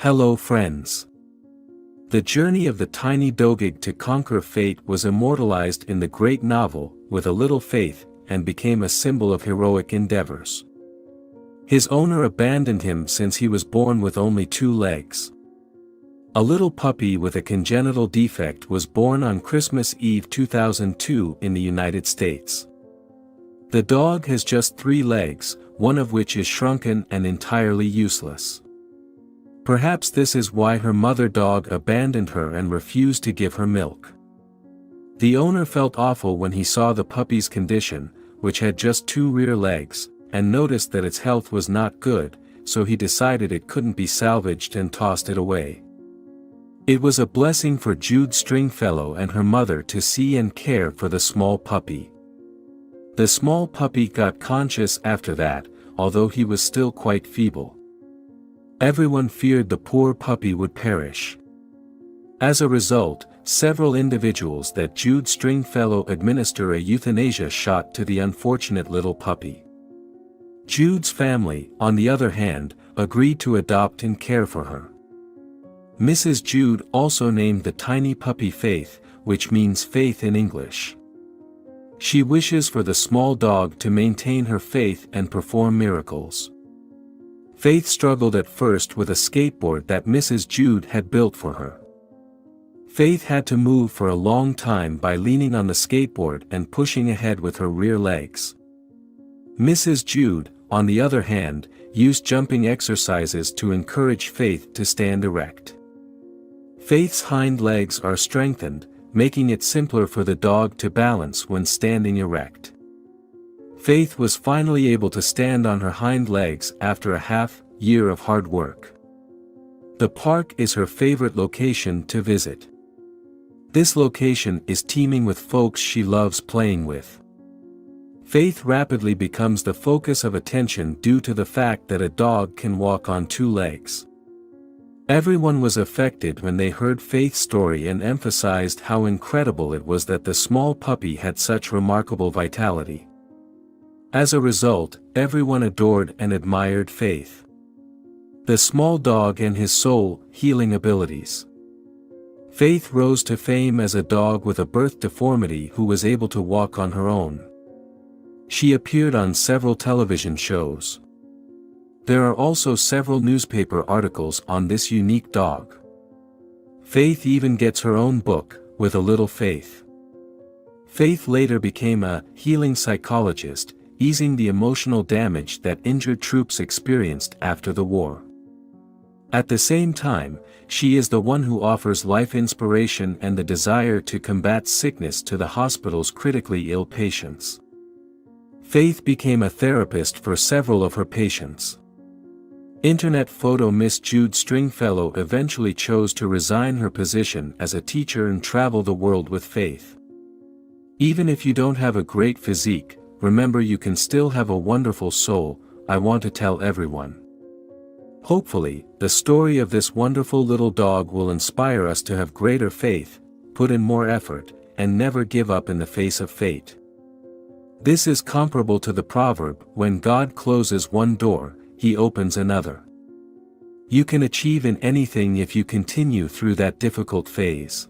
Hello friends. The journey of the tiny dogig to conquer fate was immortalized in the great novel, With a Little Faith, and became a symbol of heroic endeavors. His owner abandoned him since he was born with only 2 legs. A little puppy with a congenital defect was born on Christmas Eve 2002 in the United States. The dog has just 3 legs, one of which is shrunken and entirely useless. Perhaps this is why her mother dog abandoned her and refused to give her milk. The owner felt awful when he saw the puppy's condition, which had just 2 rear legs, and noticed that its health was not good, so he decided it couldn't be salvaged and tossed it away. It was a blessing for Jude Stringfellow and her mother to see and care for the small puppy. The small puppy got conscious after that, although he was still quite feeble. Everyone feared the poor puppy would perish. As a result, several individuals that Jude Stringfellow administer a euthanasia shot to the unfortunate little puppy. Jude's family, on the other hand, agreed to adopt and care for her. Mrs. Jude also named the tiny puppy Faith, which means faith in English. She wishes for the small dog to maintain her faith and perform miracles. Faith struggled at first with a skateboard that Mrs. Jude had built for her. Faith had to move for a long time by leaning on the skateboard and pushing ahead with her rear legs. Mrs. Jude, on the other hand, used jumping exercises to encourage Faith to stand erect. Faith's hind legs are strengthened, making it simpler for the dog to balance when standing erect. Faith was finally able to stand on her hind legs after a half-year of hard work. The park is her favorite location to visit. This location is teeming with folks she loves playing with. Faith rapidly becomes the focus of attention due to the fact that a dog can walk on 2 legs. Everyone was affected when they heard Faith's story and emphasized how incredible it was that the small puppy had such remarkable vitality. As a result, everyone adored and admired Faith. The small dog and his soul-healing abilities. Faith rose to fame as a dog with a birth deformity who was able to walk on her own. She appeared on several television shows. There are also several newspaper articles on this unique dog. Faith even gets her own book, With a Little Faith. Faith later became a healing psychologist, easing the emotional damage that injured troops experienced after the war. At the same time, she is the one who offers life inspiration and the desire to combat sickness to the hospital's critically ill patients. Faith became a therapist for several of her patients. Internet photo Miss Jude Stringfellow eventually chose to resign her position as a teacher and travel the world with Faith. Even if you don't have a great physique, remember you can still have a wonderful soul, I want to tell everyone. Hopefully, the story of this wonderful little dog will inspire us to have greater faith, put in more effort, and never give up in the face of fate. This is comparable to the proverb, when God closes one door, He opens another. You can achieve in anything if you continue through that difficult phase.